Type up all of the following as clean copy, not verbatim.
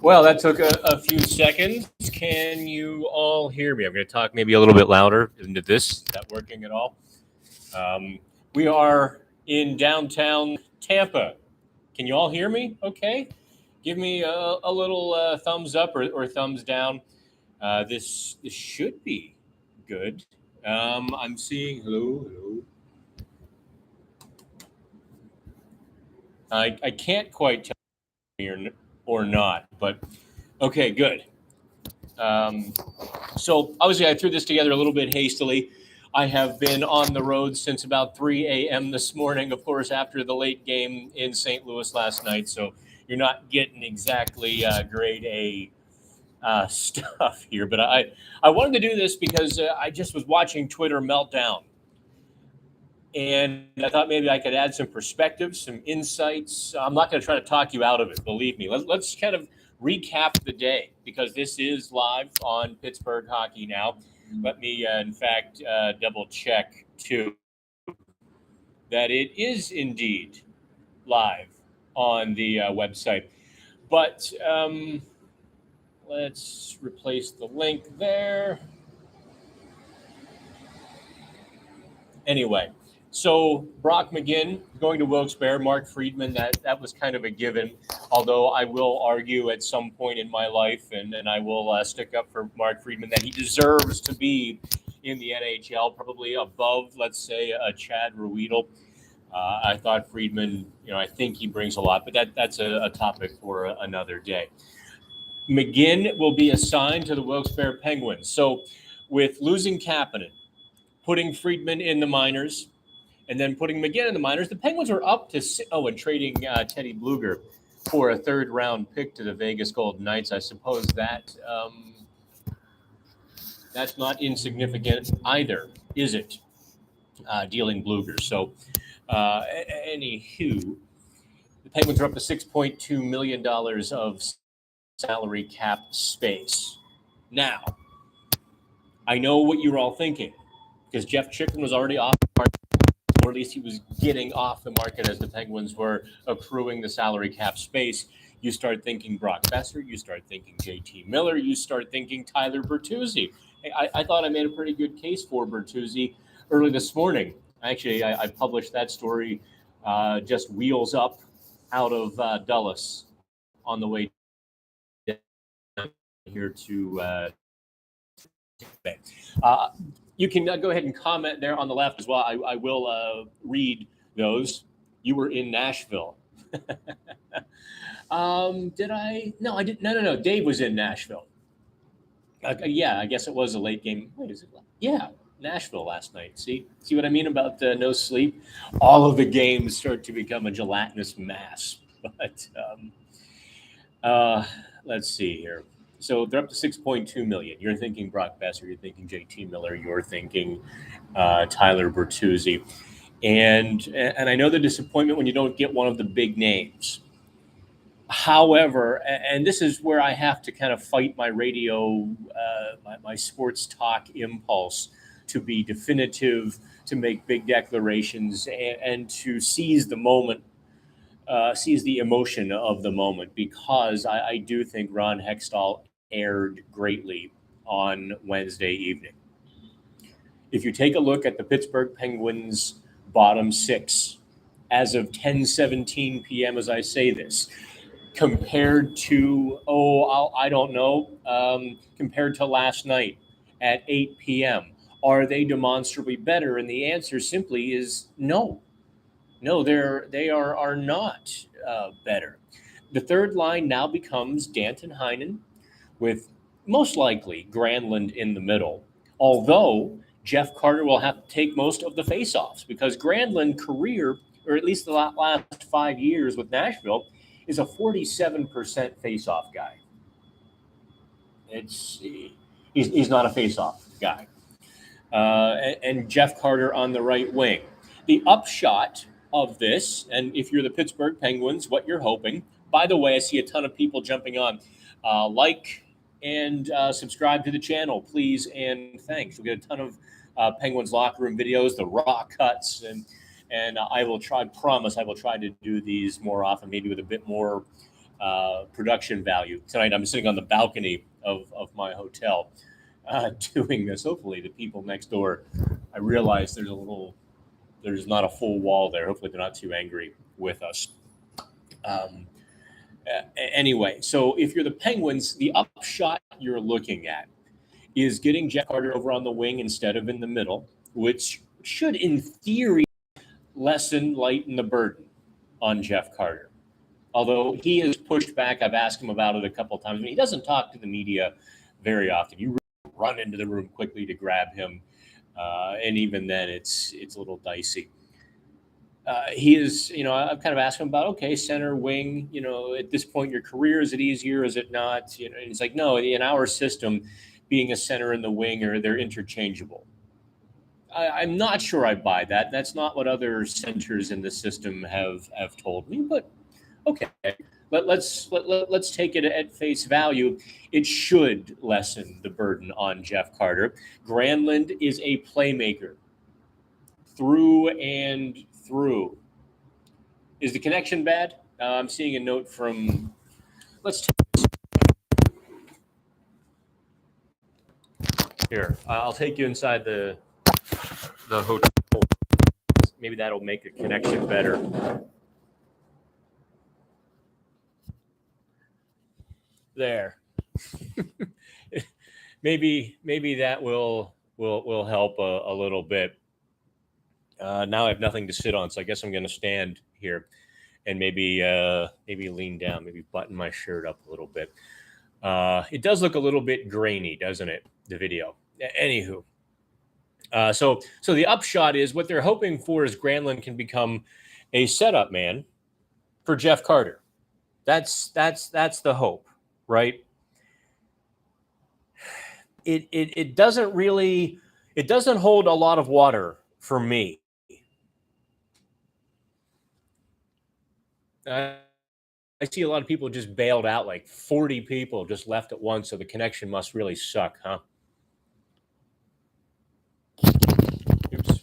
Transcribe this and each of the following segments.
Well, that took a few seconds. Can you all hear me? I'm going to talk maybe a little bit louder into this. Is that working at all? Um, we are in downtown Tampa. Can you all hear me? Okay. Give me a little thumbs up or thumbs down. This should be good. I'm seeing hello. I can't quite tell or not, but okay, good. Um, so obviously, I threw this together a little bit hastily. I have been on the road since about 3 a.m. this morning, of course, after the late game in St. Louis last night. So you're not getting exactly grade A stuff here. But I wanted to do this because I just was watching Twitter meltdown. And I thought maybe I could add some perspectives, some insights. I'm not going to try to talk you out of it, believe me. Let's kind of recap the day because this is live on Pittsburgh Hockey Now. Let me, in fact, double check too that it is indeed live on the website. But let's replace the link there. Anyway, so Brock McGinn going to Wilkes-Barre, Mark Friedman, that was kind of a given. Although I will argue at some point in my life, and I will stick up for Mark Friedman, that he deserves to be in the NHL, probably above, let's say, a Chad Ruedel. I thought Friedman, I think he brings a lot, but that's a topic for another day. McGinn will be assigned to the Wilkes-Barre Penguins. So with losing Kapanen, putting Friedman in the minors, and then putting McGinn in the minors, the Penguins are up to and trading Teddy Bluger for a third-round pick to the Vegas Golden Knights. I suppose that's not insignificant either, is it? Dealing Bluger. So, anywho, the Penguins are up to $6.2 million of salary cap space. Now, I know what you're all thinking, because Jeff Chicken was already off the market, or at least he was getting off the market as the Penguins were accruing the salary cap space. You start thinking Brock Besser, you start thinking JT Miller, you start thinking Tyler Bertuzzi. I thought I made a pretty good case for Bertuzzi early this morning. Actually, I published that story just wheels up out of Dulles on the way down here to you can go ahead and comment there on the left as well. I will read those. You were in Nashville. Did I? No, I didn't. No. Dave was in Nashville. Yeah, I guess it was a late game. Wait, is it? Yeah, Nashville last night. See what I mean about no sleep? All of the games start to become a gelatinous mass. But let's see here. So they're up to 6.2 million. You're thinking Brock Besser. You're thinking JT Miller. You're thinking Tyler Bertuzzi. And I know the disappointment when you don't get one of the big names. However, and this is where I have to kind of fight my radio, my sports talk impulse to be definitive, to make big declarations, and to seize the moment, seize the emotion of the moment, because I do think Ron Hextall aired greatly on Wednesday evening. If you take a look at the Pittsburgh Penguins' bottom six as of 10:17 p.m. as I say this, compared to, I don't know, compared to last night at 8 p.m., are they demonstrably better? And the answer simply is no. No, they are not better. The third line now becomes Danton Heinen with most likely Granlund in the middle, although Jeff Carter will have to take most of the faceoffs because Granlund career, or at least the last 5 years with Nashville, is a 47% faceoff guy. He's not a faceoff guy. And Jeff Carter on the right wing. The upshot of this, and if you're the Pittsburgh Penguins, what you're hoping. By the way, I see a ton of people jumping on. Like and subscribe to the channel, please, and thanks. We'll get a ton of Penguins locker room videos, the raw cuts, and I will try. Promise, I will try to do these more often, maybe with a bit more production value. Tonight, I'm sitting on the balcony of my hotel doing this. Hopefully, the people next door, I realize there's not a full wall there. Hopefully, they're not too angry with us. Um, anyway, so if you're the Penguins, the upshot you're looking at is getting Jeff Carter over on the wing instead of in the middle, which should, in theory, lighten the burden on Jeff Carter. Although he has pushed back, I've asked him about it a couple of times. I mean, he doesn't talk to the media very often. You run into the room quickly to grab him, and even then, it's a little dicey. He is, I've kind of asked him about, okay, center, wing, at this point in your career, is it easier? Is it not? And he's like, no, in our system, being a center and the winger, they're interchangeable. I'm not sure I buy that. That's not what other centers in the system have told me, but okay. Let's take it at face value. It should lessen the burden on Jeff Carter. Granlund is a playmaker through and through. Is the connection bad? I'm seeing a note from. Let's take here. I'll take you inside the hotel. Maybe that'll make the connection better. There. maybe that will help a little bit. Now I have nothing to sit on, so I guess I'm going to stand here and maybe lean down, maybe button my shirt up a little bit. It does look a little bit grainy, doesn't it? The video. Anywho, so the upshot is what they're hoping for is Granlund can become a setup man for Jeff Carter. That's the hope, right? It doesn't hold a lot of water for me. I see a lot of people just bailed out, like 40 people just left at once, so the connection must really suck, huh? Oops.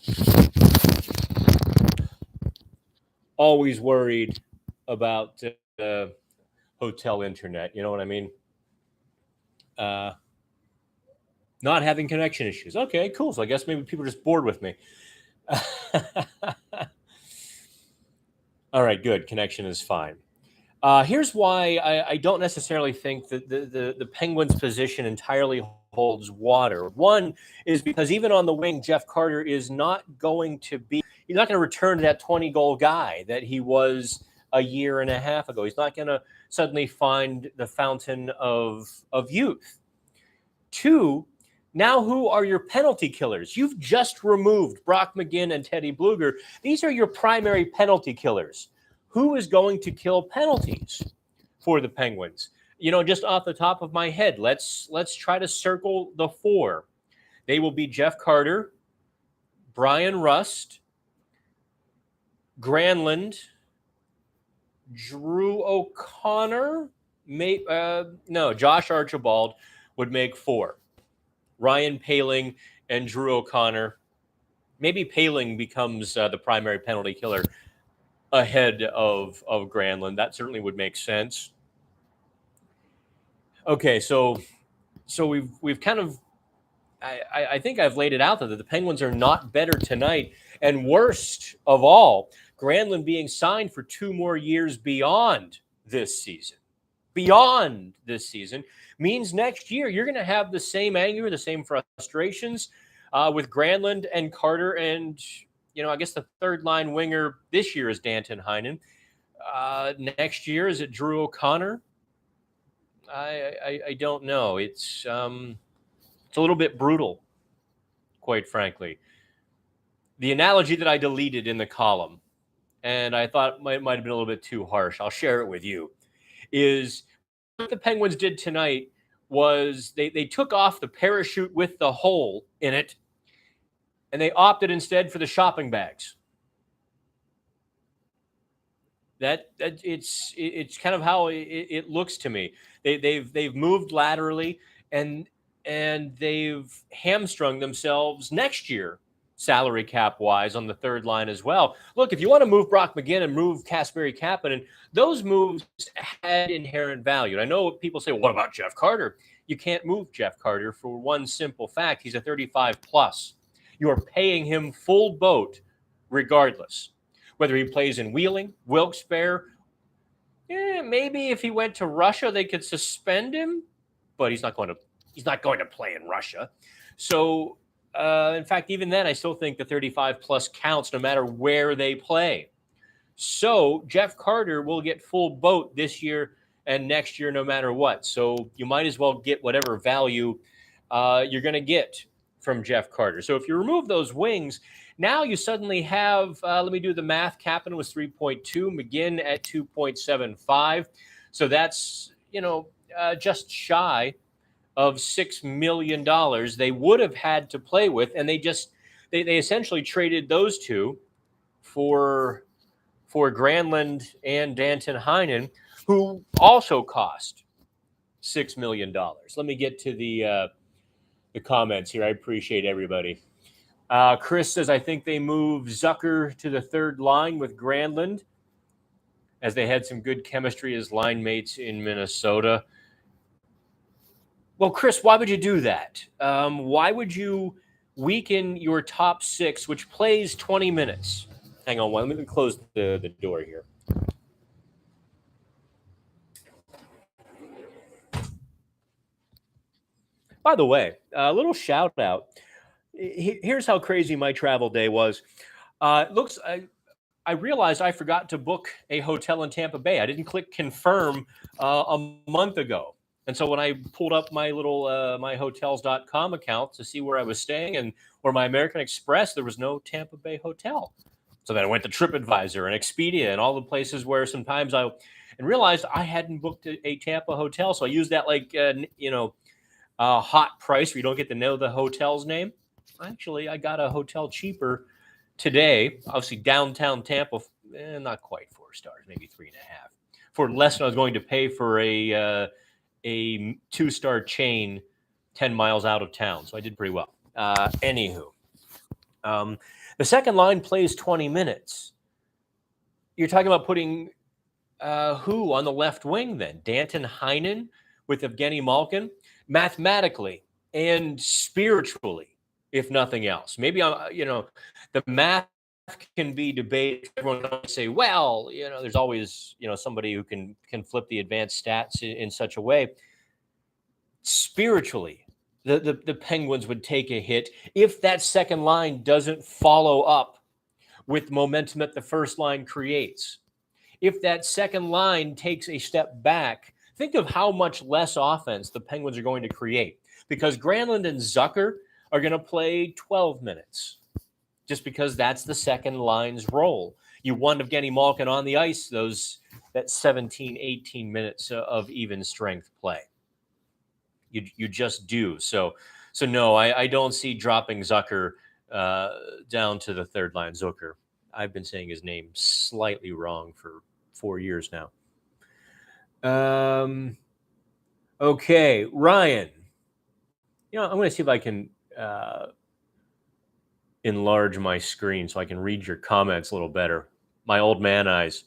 Always worried about hotel internet, you know what I mean? Not having connection issues. Okay, cool. So I guess maybe people are just bored with me. All right, good. Connection is fine. Here's why I don't necessarily think that the Penguins' position entirely holds water. One is because even on the wing, Jeff Carter is not going to return to that 20-goal guy that he was a year and a half ago. He's not going to suddenly find the fountain of youth. Two, now who are your penalty killers? You've just removed Brock McGinn and Teddy Bluger. These are your primary penalty killers. Who is going to kill penalties for the Penguins? Just off the top of my head, let's try to circle the four. They will be Jeff Carter, Brian Rust, Granlund, Drew O'Connor. Josh Archibald would make four. Ryan Poehling and Drew O'Connor. Maybe Poehling becomes the primary penalty killer ahead of Granlund. That certainly would make sense. Okay, so we've kind of I think I've laid it out that the Penguins are not better tonight, and worst of all, Granlund being signed for 2 more years beyond this season. Beyond this season means next year you're going to have the same anger, the same frustrations with Granlund and Carter, and I guess the third line winger this year is Danton Heinen. Next year, is it Drew O'Connor? I don't know. It's a little bit brutal, quite frankly. The analogy that I deleted in the column, and I thought might have been a little bit too harsh, I'll share it with you, is what the Penguins did tonight was they took off the parachute with the hole in it, and they opted instead for the shopping bags. That it's kind of how it looks to me. They've moved laterally, and they've hamstrung themselves next year salary cap wise on the third line as well. Look, if you want to move Brock McGinn and move Kasperi Kapanen, those moves had inherent value. And I know people say, well, what about Jeff Carter? You can't move Jeff Carter for one simple fact. He's a 35 plus. You are paying him full boat regardless. Whether he plays in Wheeling, Wilkes-Barre, maybe if he went to Russia, they could suspend him, but he's not going to play in Russia. So, in fact, even then, I still think the 35 plus counts no matter where they play. So Jeff Carter will get full boat this year and next year, no matter what. So you might as well get whatever value you're going to get from Jeff Carter. So if you remove those wings, now you suddenly have, let me do the math, Kapanen was 3.2, McGinn at 2.75. So that's, just shy of $6 million they would have had to play with. And they essentially traded those two for Granlund and Danton Heinen, who also cost $6 million. Let me get to the comments here. I appreciate everybody. Chris says, I think they moved Zucker to the third line with Granlund as they had some good chemistry as line mates in Minnesota. Well, Chris, why would you do that? Why would you weaken your top six, which plays 20 minutes? Hang on, let me close the door here. By the way, a little shout out. Here's how crazy my travel day was. I realized I forgot to book a hotel in Tampa Bay. I didn't click confirm a month ago. And so when I pulled up my little myhotels.com account to see where I was staying or my American Express, there was no Tampa Bay hotel. So then I went to TripAdvisor and Expedia and all the places where sometimes and realized I hadn't booked a Tampa hotel. So I used that hot price where you don't get to know the hotel's name. Actually, I got a hotel cheaper today. Obviously, downtown Tampa, not quite 4 stars, maybe 3.5, for less than I was going to pay for a 2-star chain 10 miles out of town. So I did pretty well. Anywho, the second line plays 20 minutes. You're talking about putting who on the left wing then? Danton Heinen with Evgeny Malkin? Mathematically and spiritually, if nothing else. Maybe, the math can be debated. Everyone can say, well, there's always, somebody who can flip the advanced stats in such a way. Spiritually, the Penguins would take a hit if that second line doesn't follow up with momentum that the first line creates. If that second line takes a step back, think of how much less offense the Penguins are going to create, because Granlund and Zucker are going to play 12 minutes just because that's the second line's role. You want Evgeny Malkin on the ice that 17, 18 minutes of even strength play. You just do. So no, I don't see dropping Zucker down to the third line. Zucker. I've been saying his name slightly wrong for 4 years now. Okay, Ryan. I'm going to see if I can enlarge my screen so I can read your comments a little better. My old man eyes.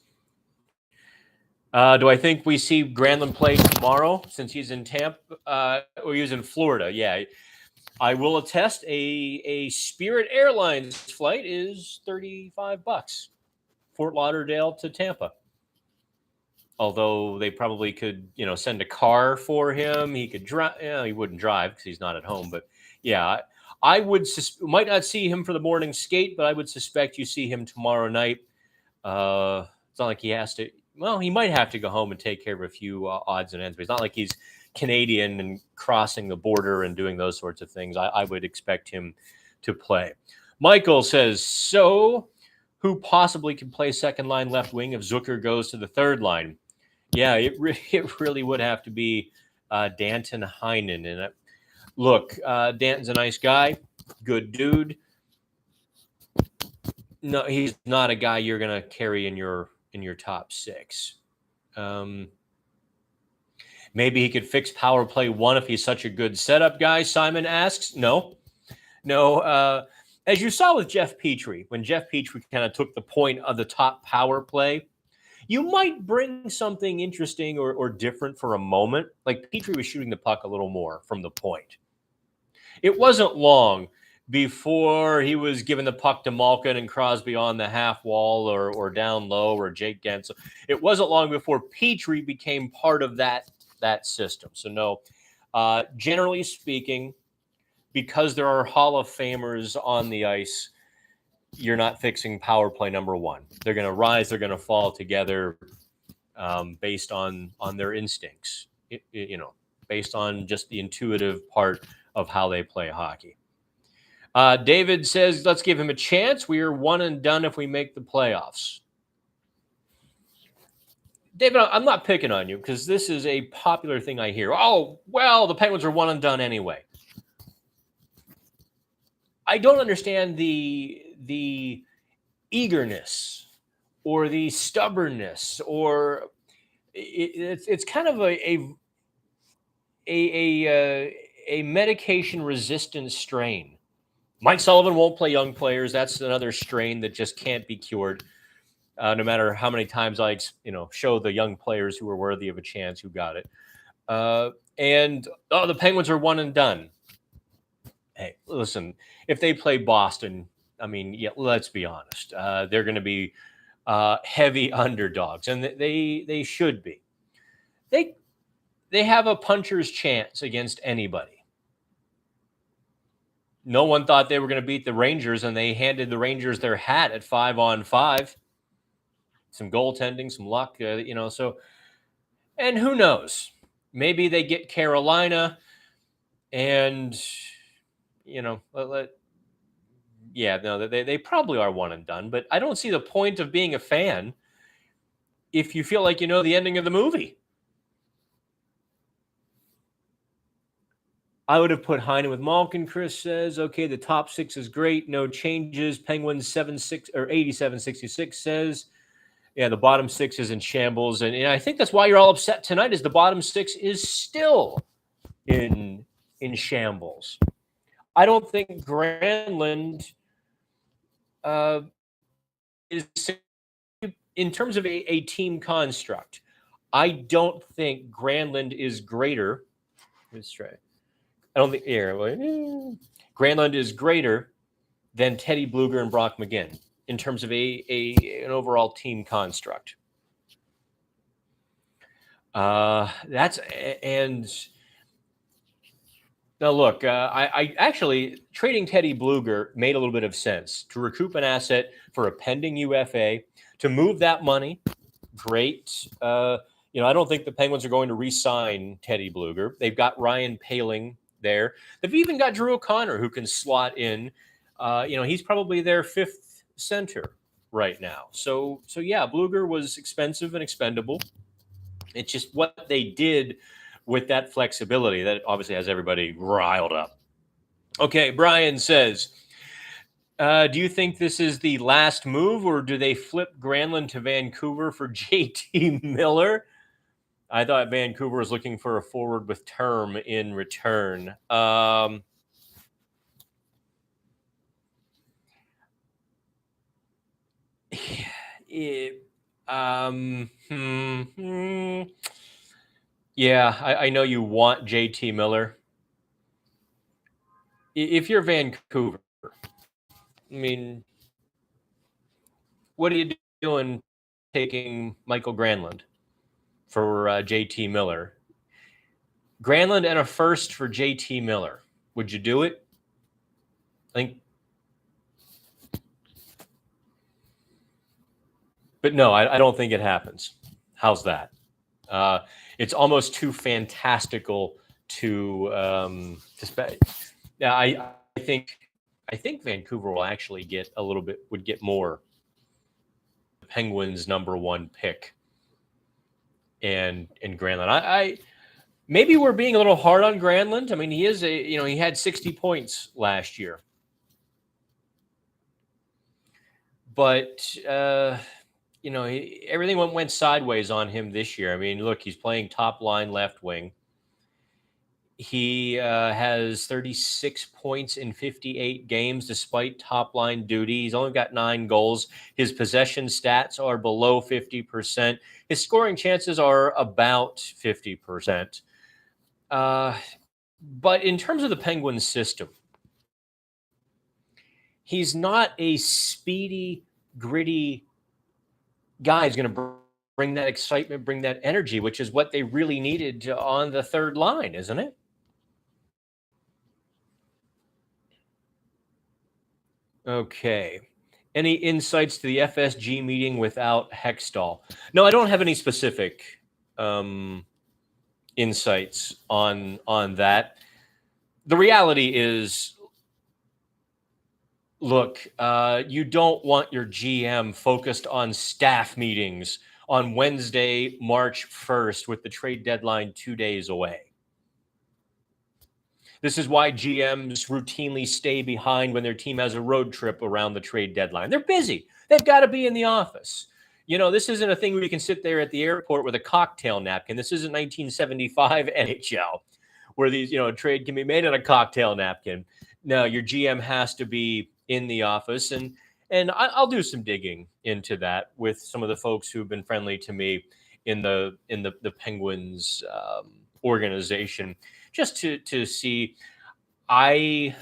Do I think we see Granlund play tomorrow since he's in Tampa or he's in Florida? Yeah, I will attest a Spirit Airlines flight is $35, Fort Lauderdale to Tampa. Although they probably could, send a car for him. He could drive. He wouldn't drive because he's not at home. But yeah, I would might not see him for the morning skate, but I would suspect you see him tomorrow night. It's not like he has to. Well, he might have to go home and take care of a few odds and ends, but it's not like he's Canadian and crossing the border and doing those sorts of things. I would expect him to play. Michael says, so who possibly can play second line left wing if Zucker goes to the third line? Yeah, it really would have to be Danton Heinen. And look, Danton's a nice guy, good dude. No, he's not a guy you're going to carry in your top six. Maybe he could fix power play 1 if he's such a good setup guy, Simon asks. No. as you saw with Jeff Petrie, when Jeff Petrie kind of took the point of the top power play, you might bring something interesting or different for a moment. Like Petrie was shooting the puck a little more from the point. It wasn't long before he was giving the puck to Malkin and Crosby on the half wall or down low or Jake Gensel. It wasn't long before Petrie became part of that system. So no, generally speaking, because there are Hall of Famers on the ice, you're not fixing power play number one. They're going to rise, they're going to fall together based on their instincts, based on just the intuitive part of how they play hockey. David says, let's give him a chance. We are one and done if we make the playoffs. David, I'm not picking on you because this is a popular thing I hear. Oh, well, the Penguins are one and done anyway. I don't understand the eagerness or the stubbornness, or it's kind of a medication resistant strain. Mike Sullivan won't play young players. That's another strain that just can't be cured. No matter how many times I show the young players who are worthy of a chance who got it. The Penguins are one and done. Hey, listen, if they play Boston, I mean, yeah, let's be honest. They're going to be heavy underdogs, and they should be. They have a puncher's chance against anybody. No one thought they were going to beat the Rangers, and they handed the Rangers their hat at 5-on-5. Some goaltending, some luck, so, and who knows? Maybe they get Carolina and, they probably are one and done, but I don't see the point of being a fan if you feel like you know the ending of the movie. I would have put Heinen with Malkin, Chris says. Okay, the top six is great. No changes. Penguins 87-66 says. Yeah, the bottom six is in shambles. And I think that's why you're all upset tonight, is the bottom six is still in shambles. I don't think Granlund is, in terms of a team construct, I don't think Granlund is greater. Let's try. I don't think Granlund is greater than Teddy Bluger and Brock McGinn in terms of an overall team construct. Now look, I actually, trading Teddy Bluger made a little bit of sense to recoup an asset for a pending UFA, to move that money. Great. I don't think the Penguins are going to re-sign Teddy Bluger. They've got Ryan Poehling there. They've even got Drew O'Connor, who can slot in. He's probably their fifth center right now. So yeah, Bluger was expensive and expendable. It's just what they did with that flexibility that obviously has everybody riled up. Okay, Brian says, do you think this is the last move, or do they flip Granlund to Vancouver for JT Miller? I thought Vancouver was looking for a forward with term in return. Yeah, I know you want JT Miller. If you're Vancouver, I mean, what are you doing taking Michael Granlund for JT Miller? Granlund and a first for JT Miller. Would you do it? I think. But no, I don't think it happens. How's that? It's almost too fantastical to spend. Yeah, I think Vancouver will actually would get more. Penguins' number one pick and Granlund. I maybe we're being a little hard on Granlund. I mean, he is he had 60 points last year, but everything went sideways on him this year. I mean, look, he's playing top line left wing. He has 36 points in 58 games despite top-line duty. He's only got 9 goals. His possession stats are below 50%. His scoring chances are about 50%. But in terms of the Penguins system, he's not a speedy, gritty guy. He's going to bring that excitement, bring that energy, which is what they really needed on the third line, isn't it? Okay. Any insights to the FSG meeting without Hextall? No, I don't have any specific insights on that. The reality is, look, you don't want your GM focused on staff meetings on Wednesday, March 1st, with the trade deadline 2 days away. This is why GMs routinely stay behind when their team has a road trip around the trade deadline. They're busy. They've got to be in the office. You know, this isn't a thing where you can sit there at the airport with a cocktail napkin. This isn't 1975 NHL where these, you know, a trade can be made on a cocktail napkin. No, your GM has to be in the office, and I'll do some digging into that with some of the folks who've been friendly to me in the Penguins organization, just to see. I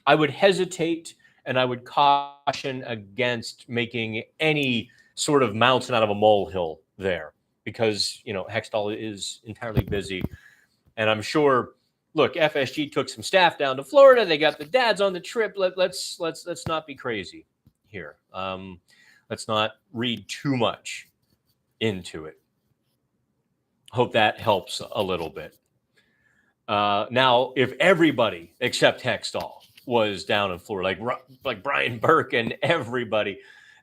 would hesitate and I would caution against making any sort of mountain out of a molehill there, because, you know, Hextall is entirely busy. And I'm sure, look, FSG took some staff down to Florida. They got the dads on the trip. Let's not be crazy here. Let's not read too much into it. Hope that helps a little bit. Now, if everybody except Hextall was down in Florida, like Brian Burke and everybody,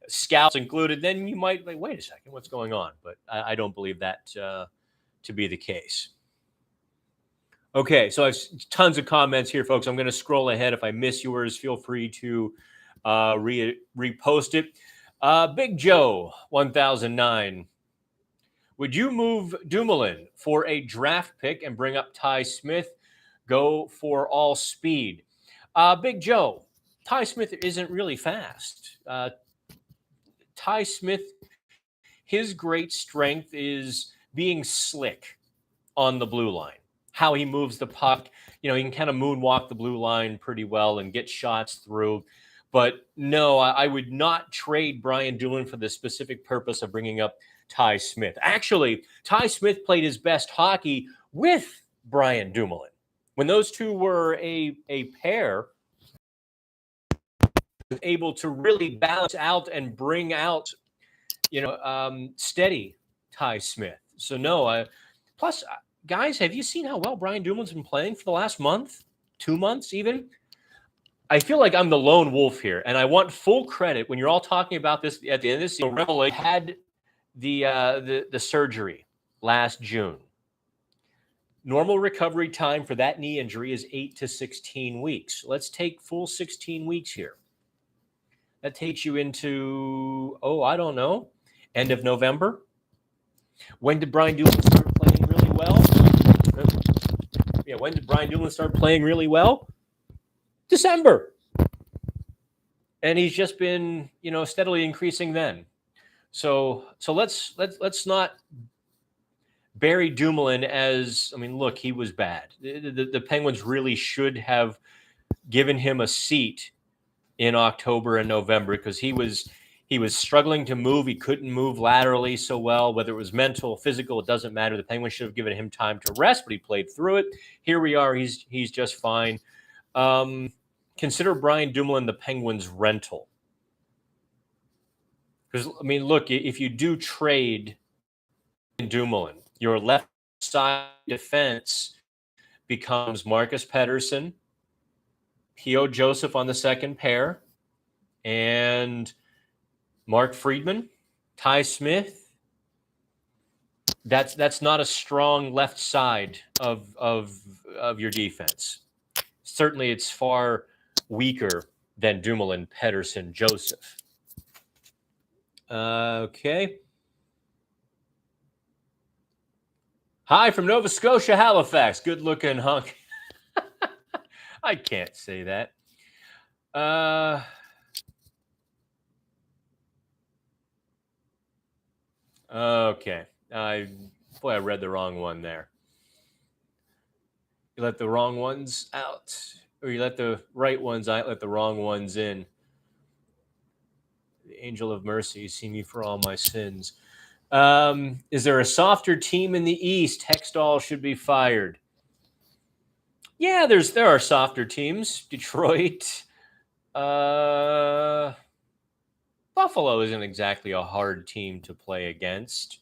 scouts included, then you might like, wait a second, what's going on? But I don't believe that to be the case. Okay, so I have tons of comments here, folks. I'm going to scroll ahead. If I miss yours, feel free to repost it. Big Joe 1009. Would you move Dumoulin for a draft pick and bring up Ty Smith? Go for all speed. Big Joe, Ty Smith isn't really fast. Ty Smith, his great strength is being slick on the blue line. How he moves the puck, you know, he can kind of moonwalk the blue line pretty well and get shots through. But no, I would not trade Brian Dumoulin for the specific purpose of bringing up Ty Smith. Actually, Ty Smith played his best hockey with Brian Dumoulin. When those two were a pair, able to really balance out and bring out, you know, steady Ty Smith. So no, plus, guys, have you seen how well Brian Dumoulin's been playing for the last month, 2 months even? I feel like I'm the lone wolf here, and I want full credit when you're all talking about this at the end of this season. Revelation had the surgery last June. Normal recovery time for that knee injury is 8 to 16 weeks. Let's take full 16 weeks here. That takes you into, I don't know, end of November. When did Brian Dumoulin start playing really well? Yeah, when did Brian Dumoulin start playing really well? December. And he's just been, you know, steadily increasing then. So let's not bury Dumoulin as, I mean, look, he was bad. The Penguins really should have given him a seat in October and November, because he was struggling to move. He couldn't move laterally so well, whether it was mental, physical, it doesn't matter. The Penguins should have given him time to rest, but he played through it. Here we are. He's just fine. Consider Brian Dumoulin the Penguins' rental. Because, I mean, look, if you do trade Dumoulin, your left side defense becomes Marcus Pettersson, P.O. Joseph on the second pair, and Mark Friedman, Ty Smith. That's not a strong left side of your defense. Certainly, it's far weaker than Dumoulin, Pettersson, Joseph. Okay. Hi from Nova Scotia, Halifax. Good looking hunk. I can't say that. Okay. I read the wrong one there. You let the wrong ones out, or you let the right ones out, let the wrong ones in. The angel of mercy, see me for all my sins. Is there a softer team in the East? Hextall should be fired. Yeah, there are softer teams. Detroit. Buffalo isn't exactly a hard team to play against.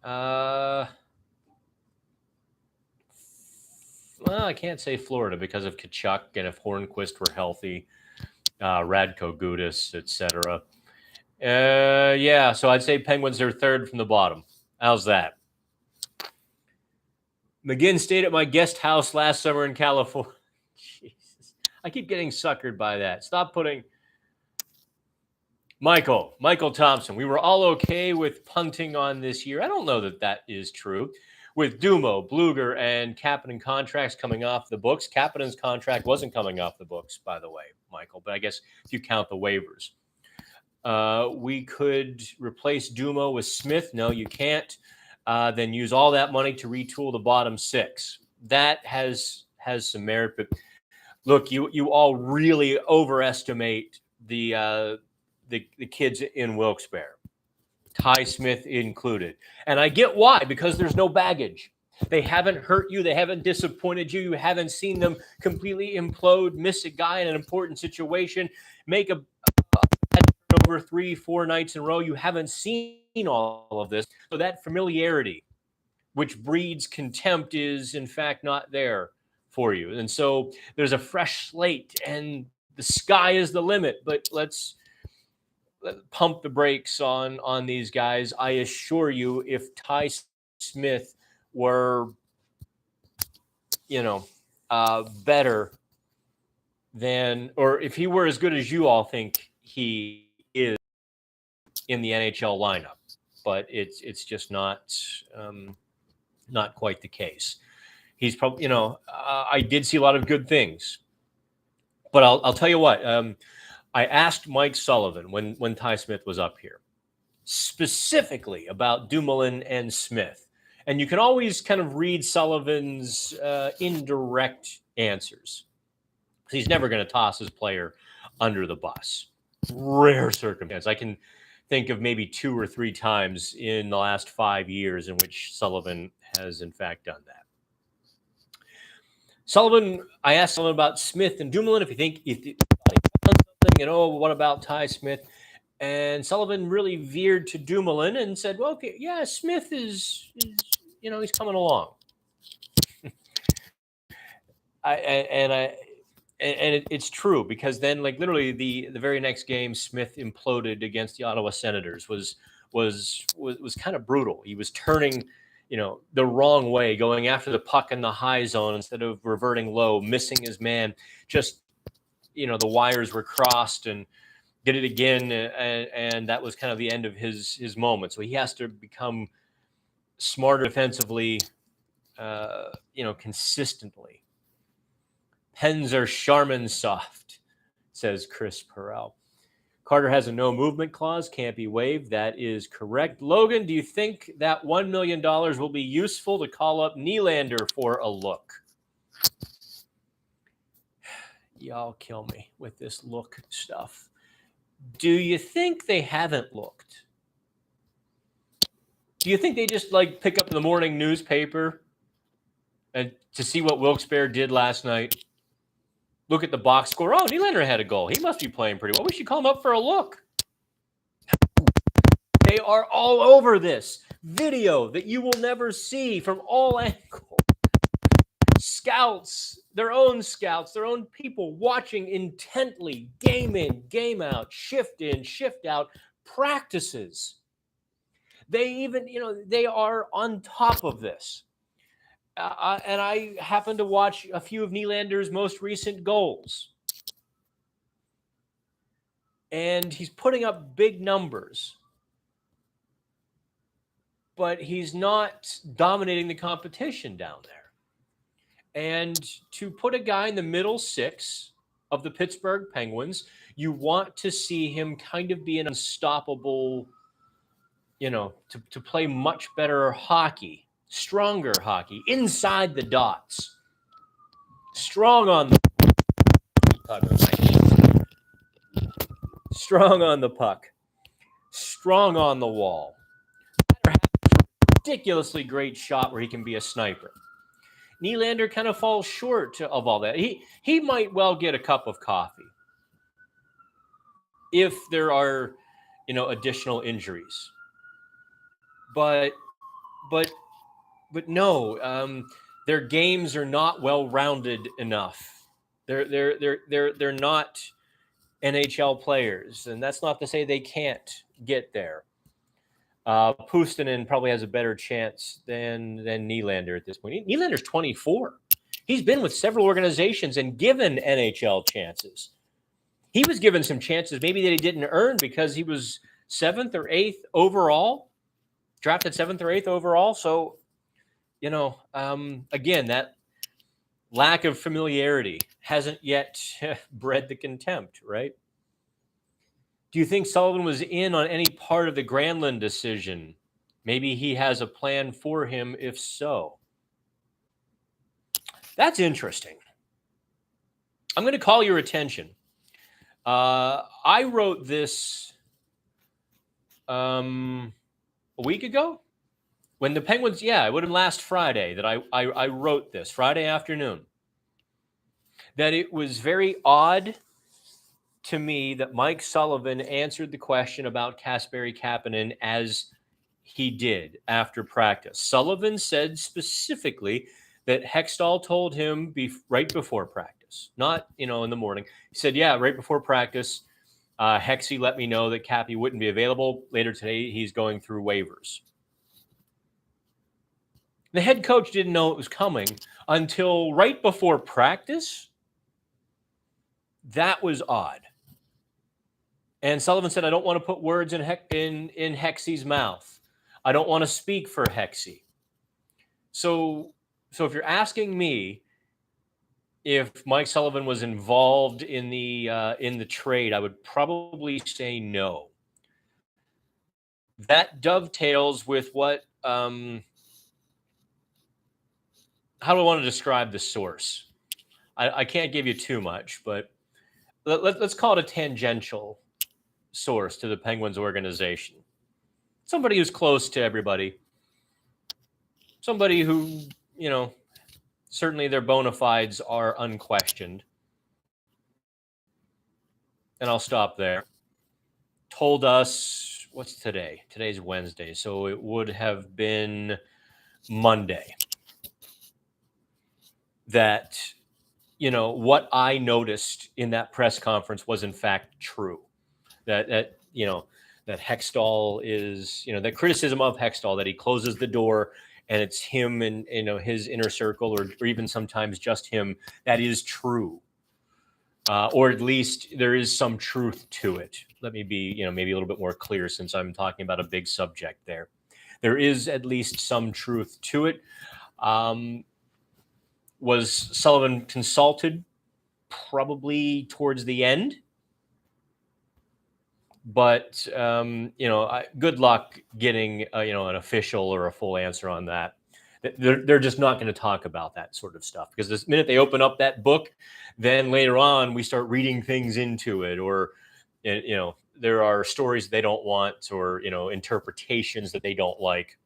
Well, I can't say Florida because of Kachuk, and if Hornquist were healthy, Radko Gudas, etc. Yeah, so I'd say Penguins are third from the bottom. How's that? McGinn stayed at my guest house last summer in California. Jesus, I keep getting suckered by that. Stop putting Michael Thompson. We were all okay with punting on this year. I don't know that is true. With Dumo, Bluger, and Kapanen contracts coming off the books. Kapanen's contract wasn't coming off the books, by the way, Michael, but I guess if you count the waivers. We could replace Dumo with Smith. No, you can't. Then use all that money to retool the bottom six. That has some merit. But look, you all really overestimate the kids in Wilkes-Barre, Ty Smith included. And I get why, because there's no baggage. They haven't hurt you. They haven't disappointed you. You haven't seen them completely implode, miss a guy in an important situation, make a over 3-4 nights in a row. You haven't seen all of this. So that familiarity, which breeds contempt, is in fact not there for you. And so there's a fresh slate and the sky is the limit. But let's pump the brakes on these guys. I assure you, if Ty Smith were, better than, or if he were as good as you all think he is in the NHL lineup, but it's just not quite the case. He's probably, I did see a lot of good things, but I'll tell you what. I asked Mike Sullivan when Ty Smith was up here specifically about Dumoulin and Smith. And you can always kind of read Sullivan's indirect answers. He's never going to toss his player under the bus. Rare circumstance. I can think of maybe 2 or 3 times in the last 5 years in which Sullivan has in fact done that. I asked Sullivan about Smith and Dumoulin if he found something, and what about Ty Smith? And Sullivan really veered to Dumoulin and said, well, okay, yeah, Smith is he's coming along. It's true, because then, like, literally the very next game, Smith imploded against the Ottawa Senators. Was kind of brutal. He was turning, the wrong way, going after the puck in the high zone instead of reverting low, missing his man. Just, the wires were crossed, and did it again, and that was kind of the end of his moment. So he has to become smarter defensively, consistently. Pens are Charmin soft, says Chris Perel. Carter has a no movement clause, can't be waived. That is correct. Logan, do you think that $1 million will be useful to call up Nylander for a look? Y'all kill me with this look stuff. Do you think they haven't looked? Do you think they just pick up the morning newspaper and to see what Wilkes-Barre did last night? Look at the box score. Oh, Nylander had a goal. He must be playing pretty well. We should call him up for a look. They are all over this video that you will never see from all angles. Scouts, their own people watching intently, game in, game out, shift in, shift out, practices. They even, they are on top of this. And I happened to watch a few of Nylander's most recent goals. And he's putting up big numbers. but he's not dominating the competition down there. And to put a guy in the middle six of the Pittsburgh Penguins, you want to see him kind of be an unstoppable, to play much better hockey, stronger hockey, inside the dots, strong on the puck, strong on the puck, strong on the wall, ridiculously great shot where he can be a sniper. Nylander kind of falls short of all that. He might well get a cup of coffee if there are, additional injuries. But no, their games are not well rounded enough. They're not NHL players, and that's not to say they can't get there. Puustinen probably has a better chance than Nylander at this point. Nylander's 24. He's been with several organizations and given NHL chances. He was given some chances maybe that he didn't earn because he was 7th or 8th overall, drafted 7th or 8th overall. So, again, that lack of familiarity hasn't yet bred the contempt, right? Do you think Sullivan was in on any part of the Granlund decision? Maybe he has a plan for him, if so. That's interesting. I'm going to call your attention. I wrote this a week ago when the Penguins, it would have been last Friday that I wrote this, Friday afternoon, that it was very odd to me that Mike Sullivan answered the question about Kasperi Kapanen as he did after practice. Sullivan said specifically that Hextall told him right before practice, not, in the morning. He said, right before practice, Hexy let me know that Cappy wouldn't be available. Later today, he's going through waivers. The head coach didn't know it was coming until right before practice. That was odd. And Sullivan said, I don't want to put words in Hexy's mouth. I don't want to speak for Hexy. So if you're asking me if Mike Sullivan was involved in the trade, I would probably say no. That dovetails with what how do I want to describe the source? I can't give you too much, but let's call it a tangential source to the Penguins organization. Somebody who's close to everybody. Somebody who, certainly their bona fides are unquestioned. And I'll stop there. Told us, what's today? Today's Wednesday, so it would have been Monday. That, what I noticed in that press conference was in fact true. That Hextall is, that criticism of Hextall, that he closes the door and it's him and, his inner circle or even sometimes just him, that is true. Or at least there is some truth to it. Let me be, maybe a little bit more clear since I'm talking about a big subject there. There is at least some truth to it. Was Sullivan consulted? Probably towards the end. But, good luck getting, an official or a full answer on that. They're just not going to talk about that sort of stuff because the minute they open up that book, then later on we start reading things into it, or, there are stories they don't want, or, interpretations that they don't like.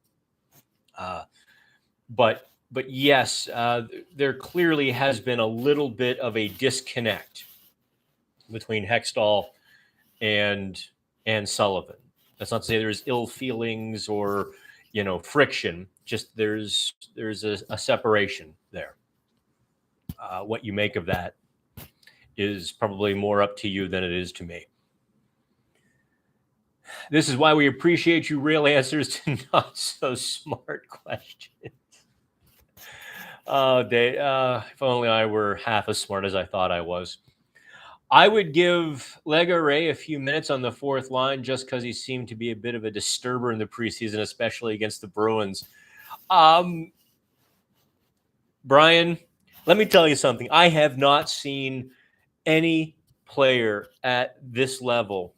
But yes, there clearly has been a little bit of a disconnect between Hextall and Sullivan. That's not to say there's ill feelings or, friction. Just there's a separation there. What you make of that is probably more up to you than it is to me. This is why we appreciate you real answers to not so smart questions. Oh, Dave, if only I were half as smart as I thought I was. I would give Legaré a few minutes on the fourth line just because he seemed to be a bit of a disturber in the preseason, especially against the Bruins. Brian, let me tell you something. I have not seen any player at this level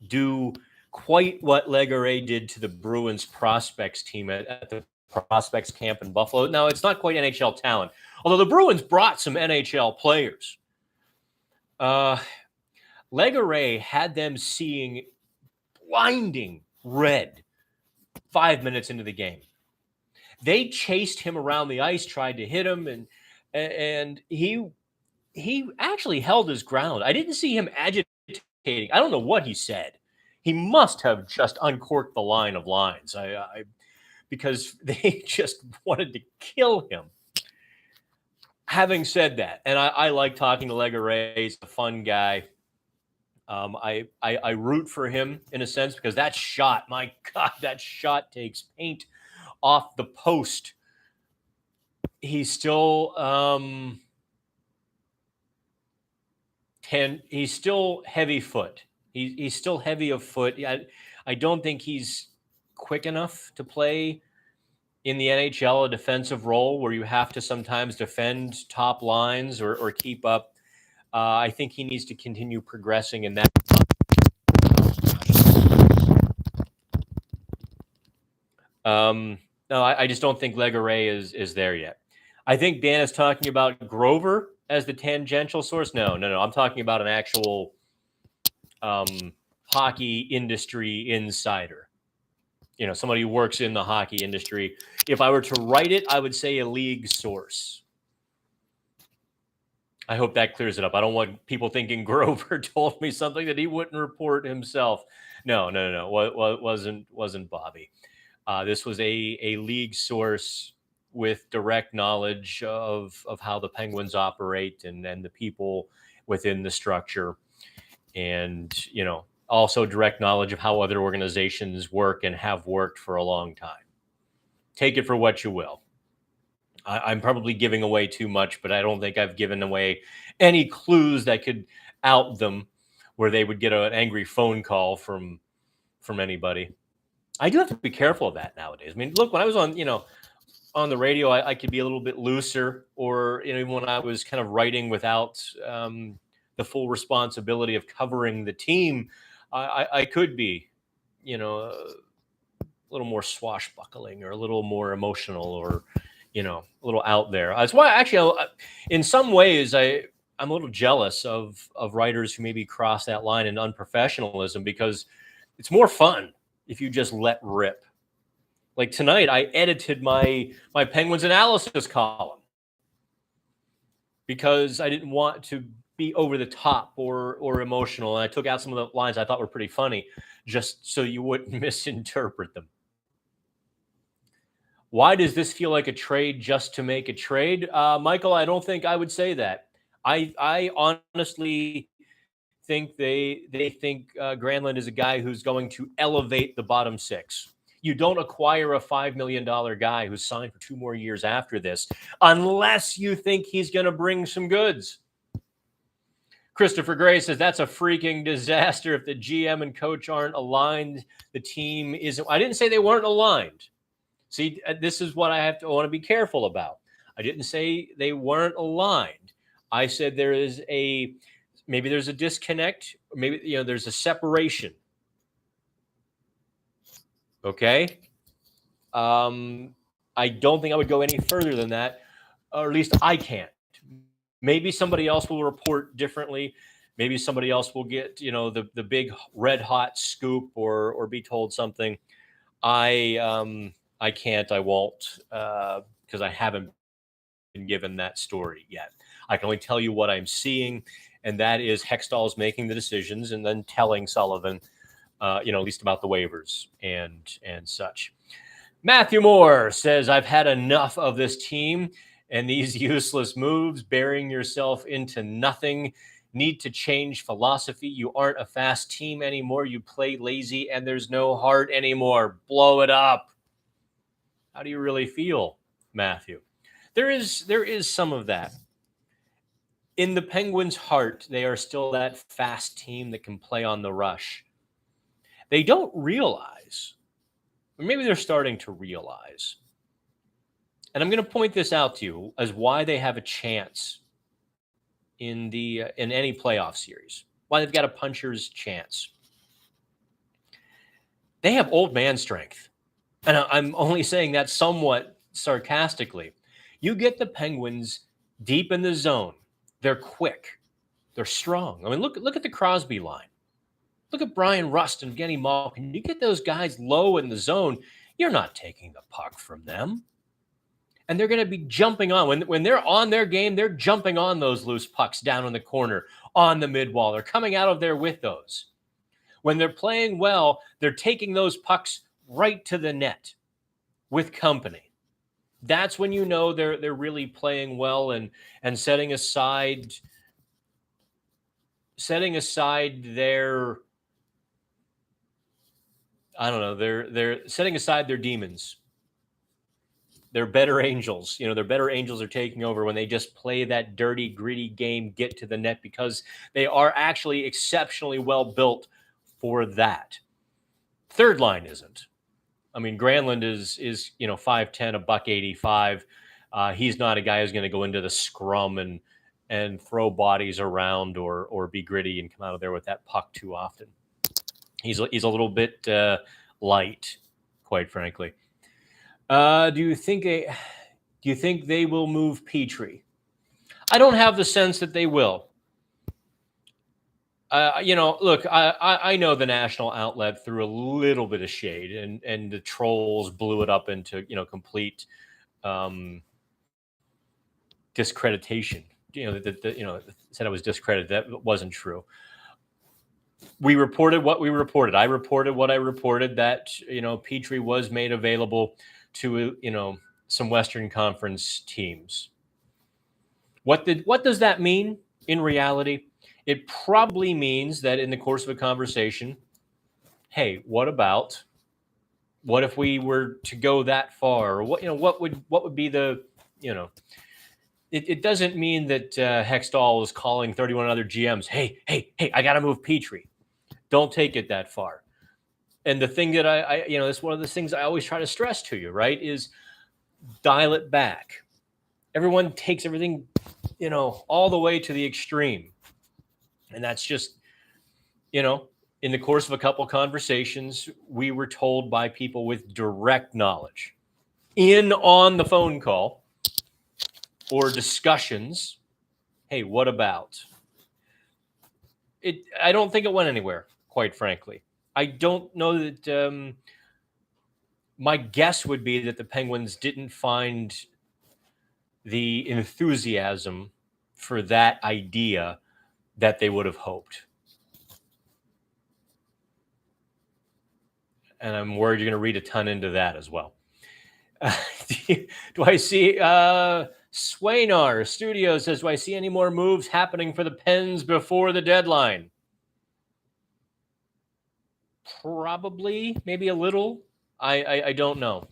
do quite what Legaré did to the Bruins prospects team at the prospects camp in Buffalo. Now, it's not quite NHL talent, although the Bruins brought some NHL players. Legaré had them seeing blinding red 5 minutes into the game. They chased him around the ice, tried to hit him, and he actually held his ground. I didn't see him agitating. I don't know what he said. He must have just uncorked the line of lines. Because they just wanted to kill him. Having said that, and I like talking to Legaré. He's a fun guy. I root for him in a sense because that shot, my God, that shot takes paint off the post. He's still he's still heavy foot. He's still heavy of foot. I don't think he's quick enough to play in the NHL a defensive role where you have to sometimes defend top lines or keep up. I think he needs to continue progressing in that. No, I just don't think Legaré is there yet. I think Dan is talking about Grover as the tangential source. No. I'm talking about an actual hockey industry insider. You know, somebody who works in the hockey industry. If I were to write it, I would say a league source. I hope that clears it up. I don't want people thinking Grover told me something that he wouldn't report himself. No. Wasn't Bobby. This was a league source with direct knowledge of how the Penguins operate and the people within the structure. And, also direct knowledge of how other organizations work and have worked for a long time. Take it for what you will. I'm probably giving away too much, but I don't think I've given away any clues that could out them where they would get an angry phone call from anybody. I do have to be careful of that nowadays. I mean, look, when I was on the radio, I could be a little bit looser, or even when I was kind of writing without the full responsibility of covering the team, I could be, a little more swashbuckling or a little more emotional or, a little out there. That's why actually, in some ways, I'm a little jealous of writers who maybe cross that line in unprofessionalism, because it's more fun if you just let rip. Like tonight, I edited my Penguins analysis column because I didn't want to be over the top or emotional. And I took out some of the lines I thought were pretty funny just so you wouldn't misinterpret them. Why does this feel like a trade just to make a trade? Michael, I don't think I would say that. I honestly think they think Granlund is a guy who's going to elevate the bottom six. You don't acquire a $5 million guy who's signed for 2 more years after this unless you think he's going to bring some goods. Christopher Gray says that's a freaking disaster if the GM and coach aren't aligned. The team isn't. I didn't say they weren't aligned. See, this is what I want to be careful about. I didn't say they weren't aligned. I said maybe there's a disconnect, or maybe there's a separation. Okay. I don't think I would go any further than that, or at least I can't. Maybe somebody else will report differently. Maybe somebody else will get, the big red hot scoop or be told something. I can't, I won't, because I haven't been given that story yet. I can only tell you what I'm seeing, and that is Hextall's making the decisions and then telling Sullivan, at least about the waivers and such. Matthew Moore says, I've had enough of this team and these useless moves, burying yourself into nothing. Need to change philosophy. You aren't a fast team anymore. You play lazy and there's no heart anymore. Blow it up. How do you really feel, Matthew? There is some of that. in the Penguins' heart, they are still that fast team that can play on the rush. They don't realize, or maybe they're starting to realize, and I'm going to point this out to you as why they have a chance in any playoff series, why they've got a puncher's chance. They have old man strength, and I'm only saying that somewhat sarcastically. You get the Penguins deep in the zone. They're quick. They're strong. I mean, look at the Crosby line. Look at Brian Rust and Evgeny Malkin. You get those guys low in the zone, you're not taking the puck from them. And they're going to be jumping on. When they're on their game, they're jumping on those loose pucks down in the corner, on the mid wall. They're coming out of there with those. When they're playing well, they're taking those pucks right to the net with company. That's when you know they're really playing well and setting aside their, I don't know, they're setting aside their demons. They're better angels. Their better angels are taking over when they just play that dirty, gritty game, get to the net, because they are actually exceptionally well built for that. Third line isn't. I mean, Granlund is 5'10", $185. He's not a guy who's going to go into the scrum and throw bodies around or be gritty and come out of there with that puck too often. He's a little bit light, quite frankly. Do you think they will move Petrie? I don't have the sense that they will. Look, I know the national outlet threw a little bit of shade, and the trolls blew it up into complete discreditation. Said I was discredited. That wasn't true. We reported what we reported. I reported what I reported, that Petrie was made available to some Western Conference teams. What does that mean in reality? It probably means that in the course of a conversation, hey, what if we were to go that far? Or what would be the It doesn't mean that Hextall is calling 31 other GMs. Hey, I got to move Petrie. Don't take it that far. And the thing that it's one of the things I always try to stress to you, right, is dial it back. Everyone takes everything, all the way to the extreme. And that's just, in the course of a couple conversations, we were told by people with direct knowledge on the phone call or discussions, hey, what about? I don't think it went anywhere, quite frankly. I don't know that. My guess would be that the Penguins didn't find the enthusiasm for that idea that they would have hoped. And I'm worried you're going to read a ton into that as well. Do I see Swaynar Studio says, do I see any more moves happening for the Pens before the deadline? Probably, maybe a little. I don't know.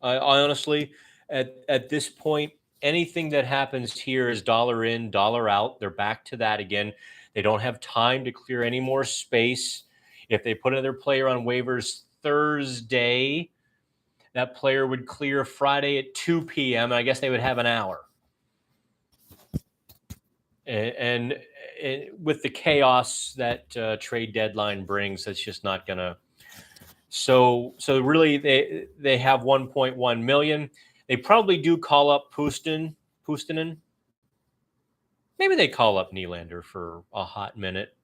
I honestly, at this point, anything that happens here is dollar in, dollar out. They're back to that again. They don't have time to clear any more space. If they put another player on waivers Thursday, that player would clear Friday at 2 p.m. I guess they would have an hour. And with the chaos that trade deadline brings, that's just not going to. So really, they have 1.1 million. They probably do call up Puustinen. Maybe they call up Nylander for a hot minute.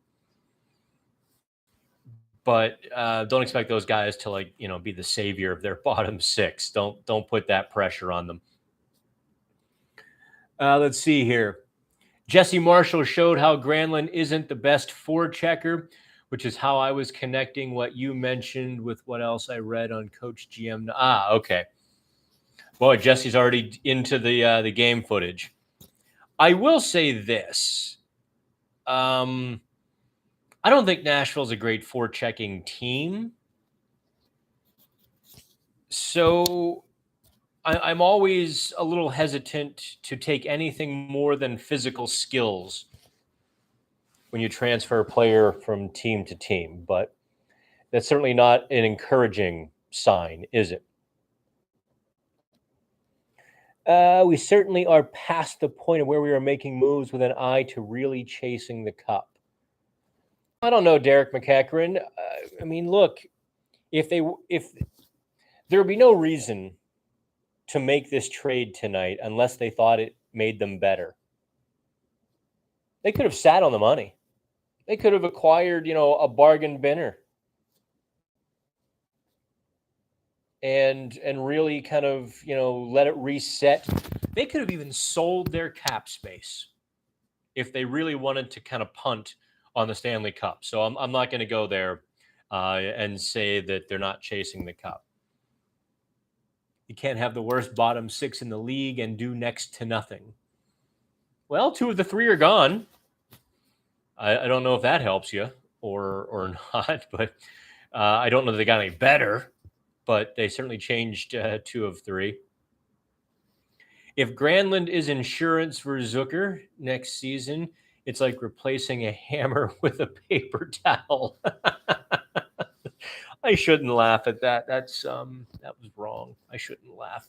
But don't expect those guys to be the savior of their bottom six. Don't put that pressure on them. Let's see here. Jesse Marshall showed how Granlund isn't the best forechecker, which is how I was connecting what you mentioned with what else I read on Coach GM. Okay. Boy, Jesse's already into the game footage. I will say this. I don't think Nashville's a great forechecking team. So I'm always a little hesitant to take anything more than physical skills when you transfer a player from team to team, but that's certainly not an encouraging sign, is it? We certainly are past the point of where we are making moves with an eye to really chasing the cup. I don't know, Derek McEachran. I mean, look, if there would be no reason to make this trade tonight unless they thought it made them better. They could have sat on the money. They could have acquired, a bargain binner and really kind of, let it reset. They could have even sold their cap space if they really wanted to kind of punt on the Stanley Cup. So I'm not going to go there and say that they're not chasing the cup. You can't have the worst bottom six in the league and do next to nothing. Well, two of the three are gone. I don't know if that helps you or not, but I don't know that they got any better, but they certainly changed two of three. If Granlund is insurance for Zucker next season, it's like replacing a hammer with a paper towel. I shouldn't laugh at that. That was wrong. I shouldn't laugh.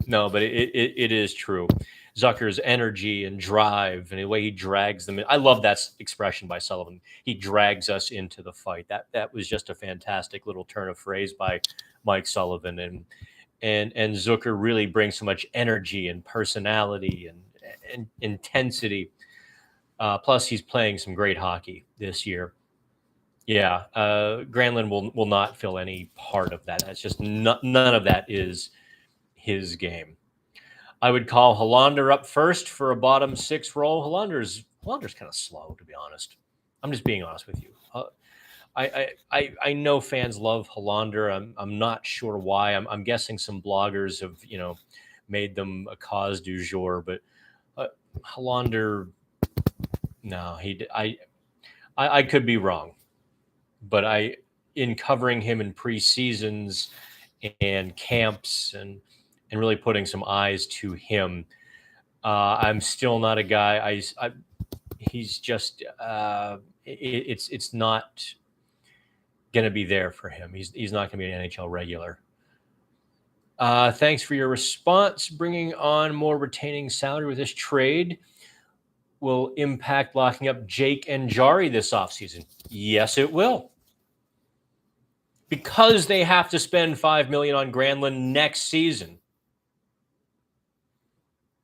No, but it is true. Zucker's energy and drive and the way he drags them in. I love that expression by Sullivan. He drags us into the fight. That was just a fantastic little turn of phrase by Mike Sullivan. And Zucker really brings so much energy and personality and intensity. Plus, he's playing some great hockey this year. Yeah, Granlund will not fill any part of that. That's just none of that is his game. I would call Hollander up first for a bottom six role. Hollander's kind of slow, to be honest. I'm just being honest with you. I know fans love Hollander. I'm not sure why. I'm guessing some bloggers have made them a cause du jour, but Hollander, no, I could be wrong, but in covering him in preseasons and camps and really putting some eyes to him, I'm still not a guy. He's just it's not going to be there for him. He's not going to be an NHL regular. Thanks for your response. Bringing on more retaining salary with this trade will impact locking up Jake and Jari this offseason. Yes, it will. Because they have to spend $5 million on Granlund next season.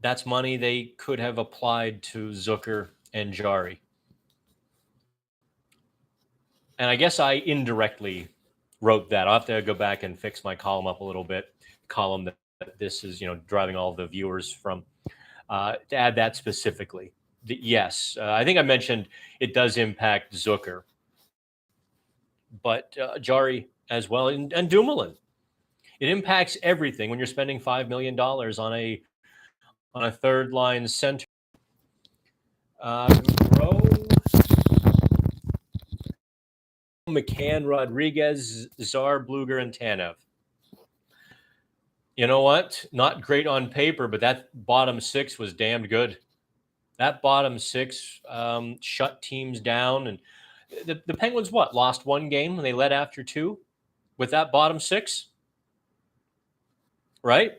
That's money they could have applied to Zucker and Jari. And I guess I indirectly wrote that. I'll have to go back and fix my column up a little bit. Column that this is, driving all the viewers from, to add that specifically. Yes, I think I mentioned it does impact Zucker, but Jari as well, and Dumoulin. It impacts everything when you're spending $5 million on a third line center. McCann, Rodriguez, Czar, Bluger, and Tanev. You know what? Not great on paper, but that bottom six was damned good. That bottom six shut teams down. And the Penguins, lost one game when they led after two with that bottom six? Right?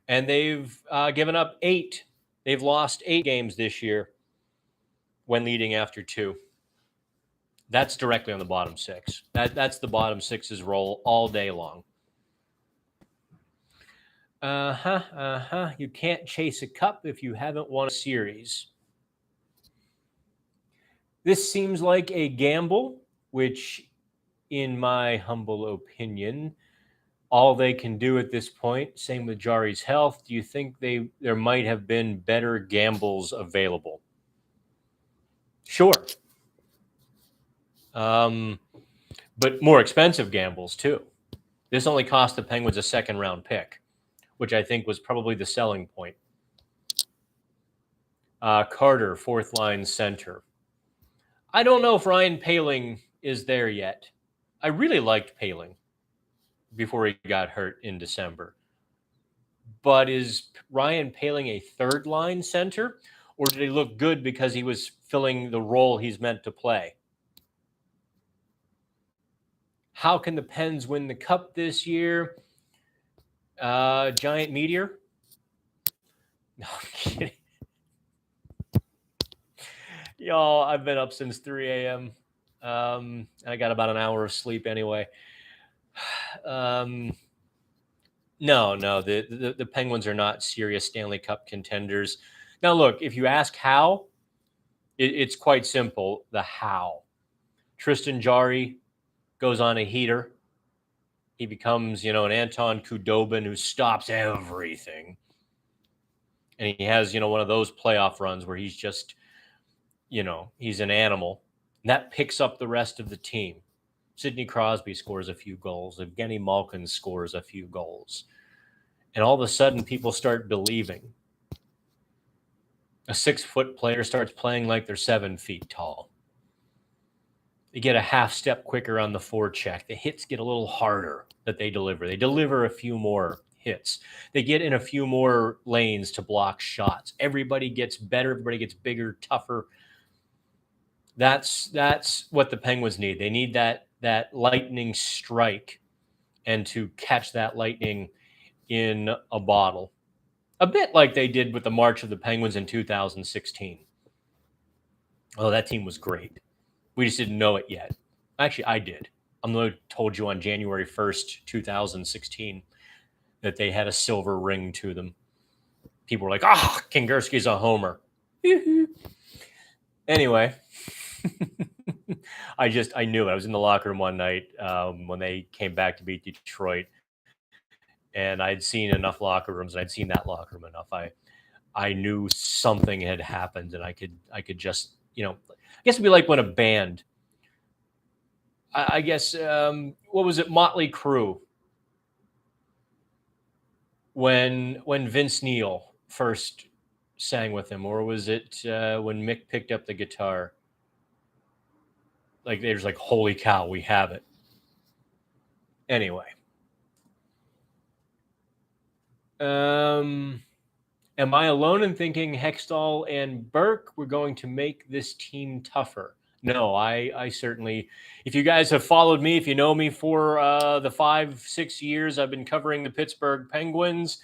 And they've given up 8. They've lost 8 games this year when leading after 2. That's directly on the bottom six. That's the bottom six's role all day long. You can't chase a cup if you haven't won a series. This seems like a gamble, which, in my humble opinion, all they can do at this point. Same with Jari's health. Do you think there might have been better gambles available? Sure. But more expensive gambles too. This only cost the Penguins a second-round pick, which I think was probably the selling point. Carter, fourth-line center. I don't know if Ryan Poehling is there yet. I really liked Poehling before he got hurt in December. but is Ryan Poehling a third line center, or did he look good because he was filling the role he's meant to play? How can the Pens win the Cup this year? Giant meteor? No, I'm kidding. Y'all, I've been up since 3 a.m. I got about an hour of sleep anyway. No, the Penguins are not serious Stanley Cup contenders. Now, look, if you ask how, it's quite simple. The how. Tristan Jarry goes on a heater. He becomes, an Anton Khudobin who stops everything. And he has, one of those playoff runs where he's just, he's an animal. And that picks up the rest of the team. Sidney Crosby scores a few goals. Evgeny Malkin scores a few goals. And all of a sudden, people start believing. A 6-foot player starts playing like they're 7 feet tall. They get a half step quicker on the forecheck. The hits get a little harder that they deliver. They deliver a few more hits. They get in a few more lanes to block shots. Everybody gets better. Everybody gets bigger, tougher. That's what the Penguins need. They need that lightning strike, and to catch that lightning in a bottle. A bit like they did with the March of the Penguins in 2016. Oh, that team was great. We just didn't know it yet. Actually, I did. I'm the one who told you on January 1st, 2016, that they had a silver ring to them. People were like, Kingerski's a homer. Anyway, I knew it. I was in the locker room one night when they came back to beat Detroit, and I'd seen enough locker rooms, and I'd seen that locker room enough. I knew something had happened, and I could just, I guess it'd be like when a band, I guess, what was it, Motley Crue, when Vince Neil first sang with him, or was it when Mick picked up the guitar? Like, they're just like, holy cow, we have it. Anyway. Am I alone in thinking Hextall and Burke were going to make this team tougher? No, I certainly, if you guys have followed me, if you know me for the 5-6 years I've been covering the Pittsburgh Penguins,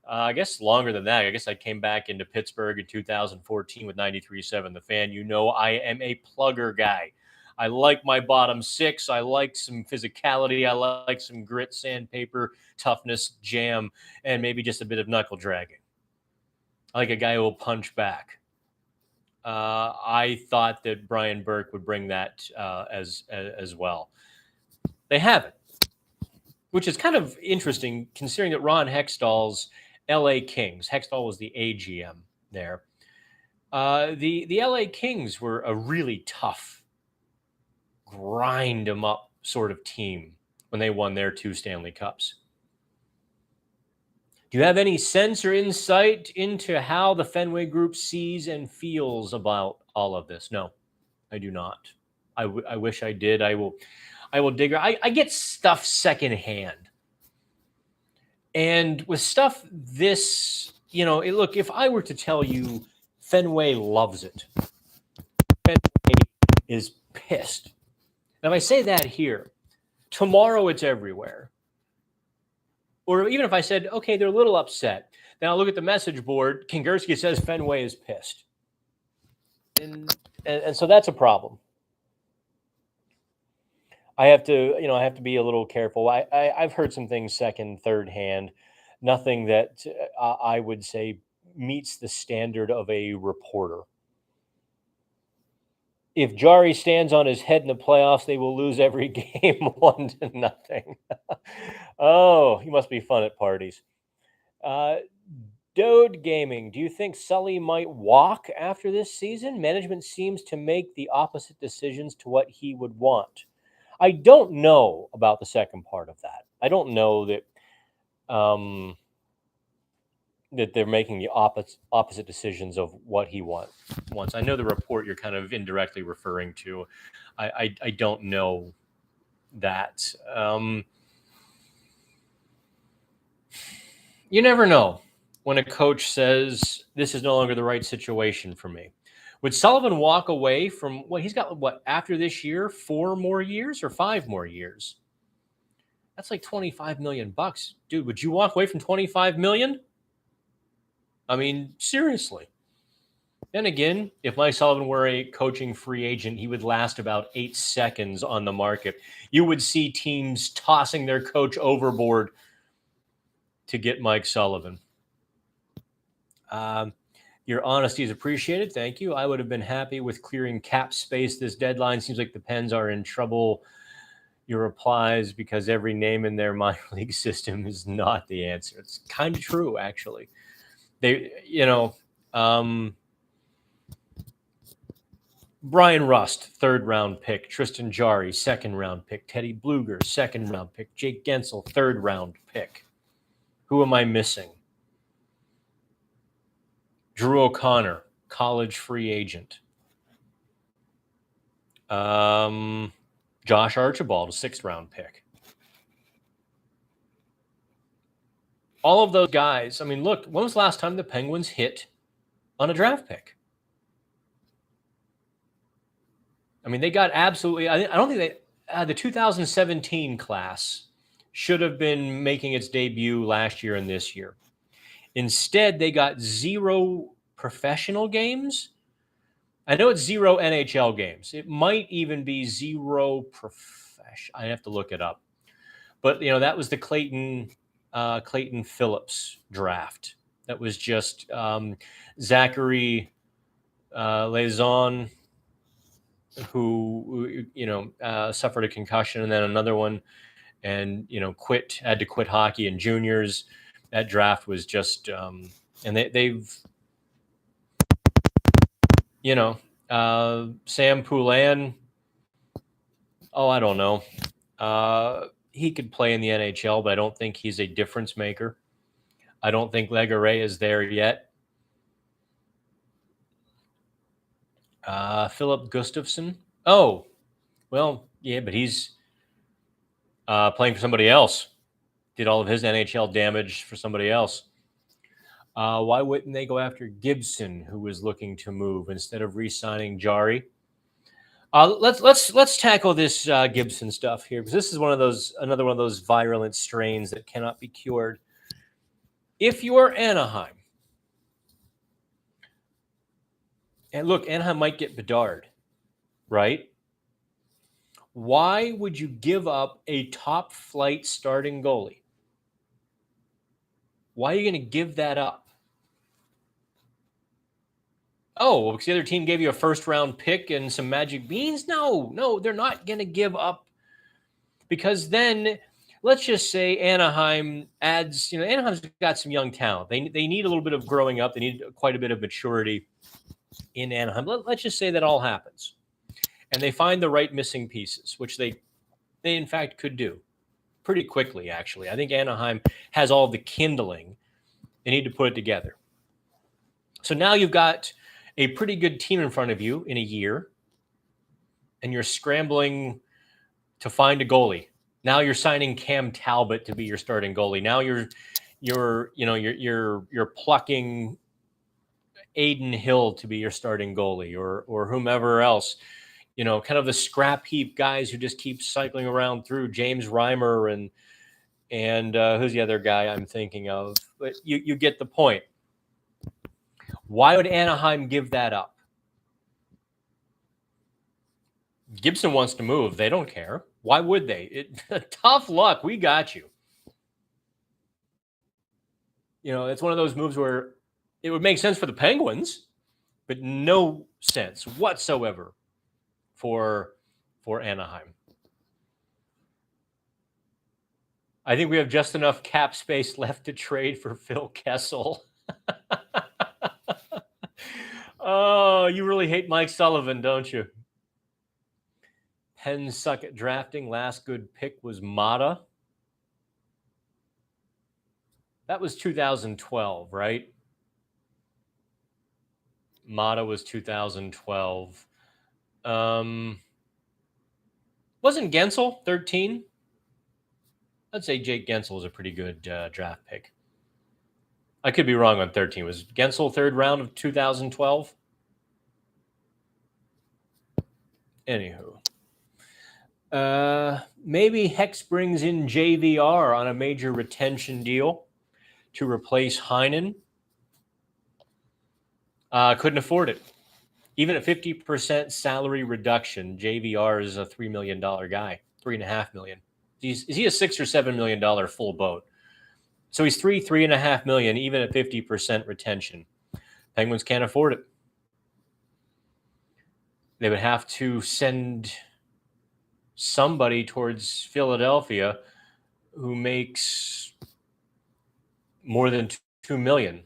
I guess longer than that. I guess I came back into Pittsburgh in 2014 with 93.7 The Fan. I am a plugger guy. I like my bottom six. I like some physicality. I like some grit, sandpaper, toughness, jam, and maybe just a bit of knuckle dragging. I like a guy who will punch back. I thought that Brian Burke would bring that as well. They haven't, which is kind of interesting considering that Ron Hextall's LA Kings, Hextall was the AGM there. The LA Kings were a really tough, grind them up sort of team when they won their 2 Stanley Cups. Do you have any sense or insight into how the Fenway Group sees and feels about all of this? No, I do not. I wish I did. I will dig. I get stuff secondhand. And with stuff this, look, if I were to tell you Fenway loves it, Fenway is pissed. Now, if I say that here, tomorrow it's everywhere. Or even if I said, okay, they're a little upset, then I'll look at the message board. Kingerski says Fenway is pissed. And so that's a problem. I have to be a little careful. I've heard some things second, third hand, nothing that I would say meets the standard of a reporter. If Jarry stands on his head in the playoffs, they will lose every game 1-0. Oh, he must be fun at parties. Dode Gaming, do you think Sully might walk after this season? Management seems to make the opposite decisions to what he would want. I don't know about the second part of that. I don't know that that they're making the opposite decisions of what he wants. I know the report you're kind of indirectly referring to. I don't know that. You never know when a coach says this is no longer the right situation for me. Would Sullivan walk away from what he's got? What after this year? 4 more years or 5 more years? That's like $25 million, dude. Would you walk away from 25 million? I mean, seriously. Then again, if Mike Sullivan were a coaching free agent, he would last about 8 seconds on the market. You would see teams tossing their coach overboard to get Mike Sullivan. Your honesty is appreciated. Thank you. I would have been happy with clearing cap space this deadline. Seems like the Pens are in trouble. Your replies because every name in their minor league system is not the answer. It's kind of true, actually. Brian Rust, 3rd round pick. Tristan Jarry, 2nd round pick. Teddy Bluger, 2nd round pick. Jake Gensel, 3rd round pick. Who am I missing? Drew O'Connor, college free agent. Josh Archibald, a 6th round pick. All of those guys. I mean, look, when was the last time the Penguins hit on a draft pick? I mean, they got absolutely. I don't think they. The 2017 class should have been making its debut last year and this year. Instead, they got 0 professional games. I know it's 0 NHL games. It might even be 0 professional. I have to look it up. But that was the Clayton Phillips draft. That was just Zachary Lauzon, who suffered a concussion, and then another one, and had to quit hockey in juniors. That draft was just, and they've Sam Poulin. Oh, I don't know. He could play in the NHL, but I don't think he's a difference maker. I don't think Legare is there yet. Philip Gustafson. Oh, well, yeah, but he's playing for somebody else. Did all of his NHL damage for somebody else. Why wouldn't they go after Gibson, who was looking to move, instead of re-signing Jarry? Let's tackle this Gibson stuff here, because this is another one of those virulent strains that cannot be cured. If you are Anaheim, and look, Anaheim might get Bedard, right? Why would you give up a top flight starting goalie? Why are you going to give that up? Oh, well, because the other team gave you a 1st round pick and some magic beans? No, they're not going to give up. Because then, let's just say Anaheim adds, Anaheim's got some young talent. They need a little bit of growing up. They need quite a bit of maturity in Anaheim. Let's just say that all happens. And they find the right missing pieces, which they in fact could do pretty quickly, actually. I think Anaheim has all the kindling. They need to put it together. So now you've got a pretty good team in front of you in a year, and you're scrambling to find a goalie. Now you're signing Cam Talbot to be your starting goalie. Now you're plucking Aiden Hill to be your starting goalie, or whomever else. Kind of the scrap heap guys who just keep cycling around through James Reimer and who's the other guy I'm thinking of? But you get the point. Why would Anaheim give that up? Gibson wants to move. They don't care. Why would they? Tough luck. We got you. It's one of those moves where it would make sense for the Penguins, but no sense whatsoever for Anaheim. I think we have just enough cap space left to trade for Phil Kessel. Oh, you really hate Mike Sullivan, don't you? Pens suck at drafting. Last good pick was Mata. That was 2012, right? Mata was 2012. Wasn't Gensel 13? I'd say Jake Gensel was a pretty good draft pick. I could be wrong on 13. Was Gensel third round of 2012? Anywho. Maybe Hex brings in JVR on a major retention deal to replace Heinen. Couldn't afford it. Even at 50% salary reduction, JVR is a $3 million guy, $3.5 million. Is he a $6 or $7 million full boat? So he's $3.5 million, even at 50% retention. Penguins can't afford it. They would have to send somebody towards Philadelphia who makes more than $2 million.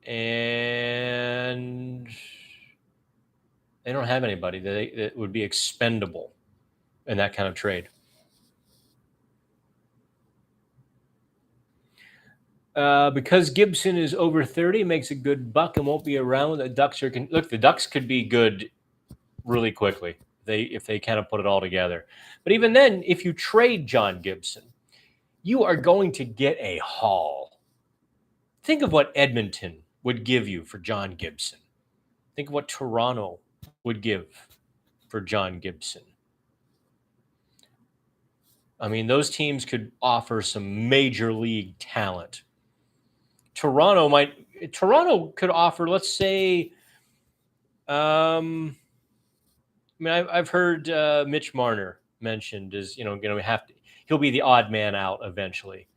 And they don't have anybody that would be expendable in that kind of trade. Because Gibson is over 30, makes a good buck and won't be around. The Ducks the Ducks could be good really quickly if they kind of put it all together. But even then, if you trade John Gibson, you are going to get a haul. Think of what Edmonton would give you for John Gibson. Think of what Toronto would give for John Gibson. I mean, those teams could offer some major league talent. Toronto could offer, let's say, I mean, I've heard Mitch Marner mentioned as, going to he'll be the odd man out eventually.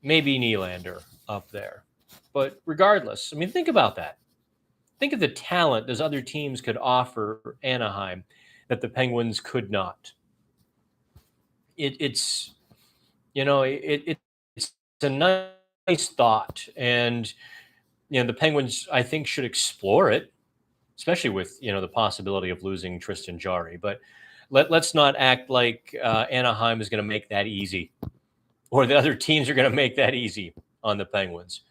Maybe Nylander up there. But regardless, I mean, think about that. Think of the talent those other teams could offer Anaheim that the Penguins could not. It's a nice thought, and the Penguins, I think, should explore it, especially with the possibility of losing Tristan Jarry. But let's not act like Anaheim is going to make that easy, or the other teams are going to make that easy on the Penguins.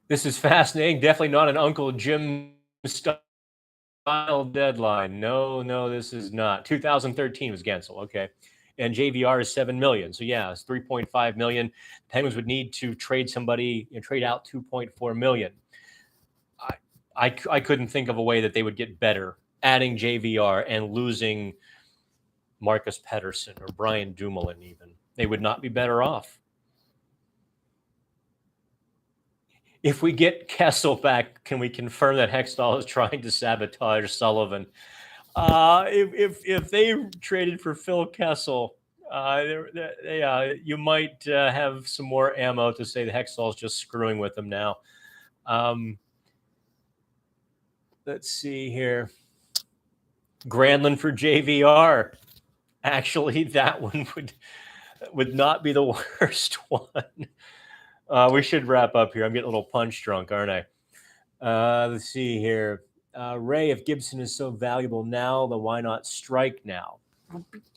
This is fascinating. Definitely not an Uncle Jim style deadline. No, this is not. 2013 was Gensel. Okay. And JVR is $7 million. So yeah, it's $3.5 million. Penguins would need to trade somebody, trade out $2.4 million. I couldn't think of a way that they would get better adding JVR and losing Marcus Pettersson or Brian Dumoulin even. They would not be better off. If we get Kessel back, can we confirm that Hextall is trying to sabotage Sullivan? If they traded for Phil Kessel, you might have some more ammo to say the Hextall is just screwing with them now. Let's see here. Granlund for JVR. Actually, that one would not be the worst one. We should wrap up here. I'm getting a little punch drunk, aren't I? Let's see here. Ray, if Gibson is so valuable now, then why not strike now?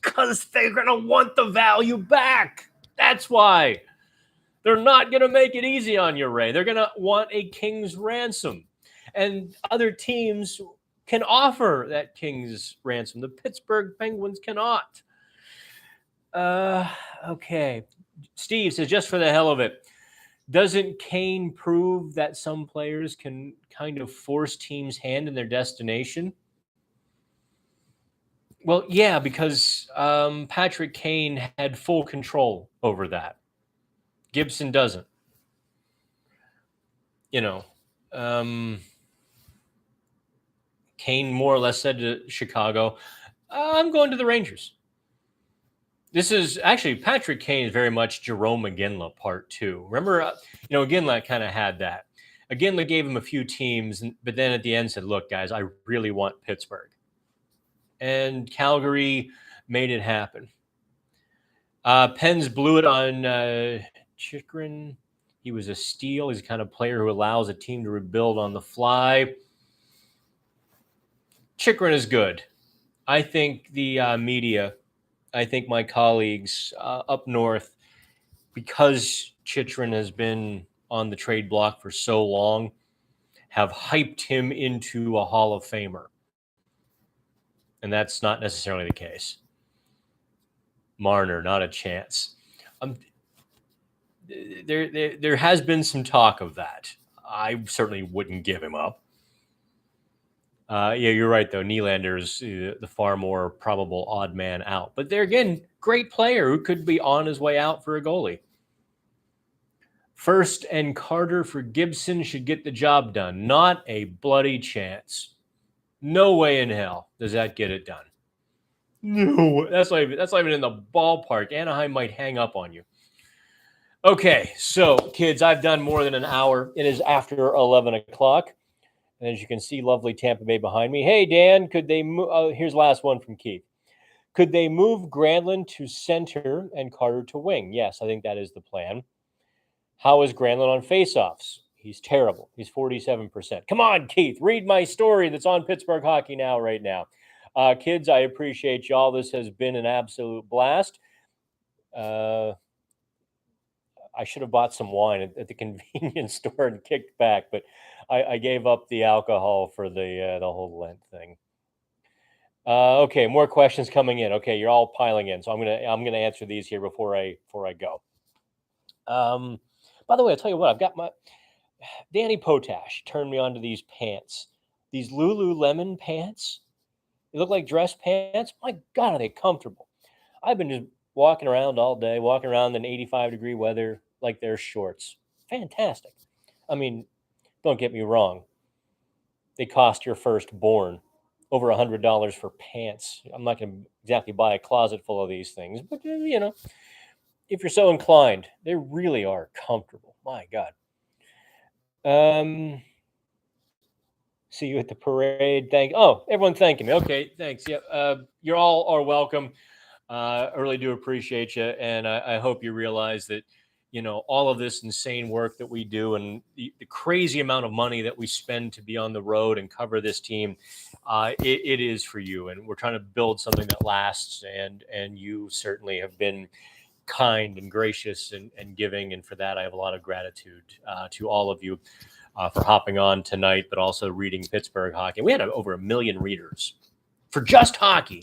Because they're going to want the value back. That's why. They're not going to make it easy on you, Ray. They're going to want a king's ransom. And other teams can offer that king's ransom. The Pittsburgh Penguins cannot. Okay. Steve says, just for the hell of it, doesn't Kane prove that some players can kind of force teams' hand in their destination? Well, yeah, because Patrick Kane had full control over that. Gibson doesn't. Kane more or less said to Chicago, I'm going to the Rangers. This is actually Patrick Kane is very much Jerome McGinley part 2. Remember, McGinley kind of had that. McGinley gave him a few teams, but then at the end said, look, guys, I really want Pittsburgh. And Calgary made it happen. Pens blew it on Chychrun. He was a steal. He's the kind of player who allows a team to rebuild on the fly. Chychrun is good. I think the media, I think my colleagues up north, because Chychrun has been on the trade block for so long, have hyped him into a Hall of Famer. And that's not necessarily the case. Marner, not a chance. There has been some talk of that. I certainly wouldn't give him up. Yeah, you're right, though. Nylander is the far more probable odd man out. But there again, great player who could be on his way out for a goalie. First and Carter for Gibson should get the job done. Not a bloody chance. No way in hell does that get it done. No, that's not even in the ballpark. Anaheim might hang up on you. Okay, so kids, I've done more than an hour. It is after 11 o'clock. And as you can see, lovely Tampa Bay behind me. Hey, Dan, could they move? Here's the last one from Keith. Could they move Granlund to center and Carter to wing? Yes, I think that is the plan. How is Granlund on faceoffs? He's terrible. He's 47%. Come on, Keith, read my story that's on Pittsburgh Hockey Now right now. Kids, I appreciate y'all. This has been an absolute blast. I should have bought some wine at the convenience store and kicked back, but I gave up the alcohol for the whole Lent thing. Okay, more questions coming in. Okay, you're all piling in, so I'm gonna answer these here before I go. By the way, I'll tell you what, I've got my Danny Potash turned me onto these pants, these Lululemon pants. They look like dress pants. My God, are they comfortable? I've been just walking around all day, walking around in 85-degree weather like they're shorts. Fantastic. I mean, don't get me wrong. They cost your firstborn over $100 for pants. I'm not going to exactly buy a closet full of these things, but if you're so inclined, they really are comfortable. My God. See you at the parade. Everyone thanking me. Okay, thanks. Yeah, you all are welcome. I really do appreciate you, and I hope you realize that all of this insane work that we do and the crazy amount of money that we spend to be on the road and cover this team, it is for you, and we're trying to build something that lasts. And you certainly have been kind and gracious and giving, and for that I have a lot of gratitude to all of you for hopping on tonight, but also reading Pittsburgh Hockey. We had over 1 million readers for just hockey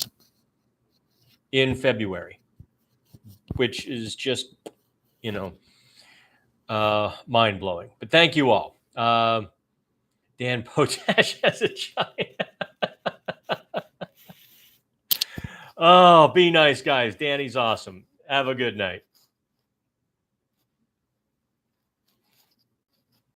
in February, which is just mind-blowing. But thank you all. Dan Potash has a giant. Oh, be nice, guys. Danny's awesome. Have a good night.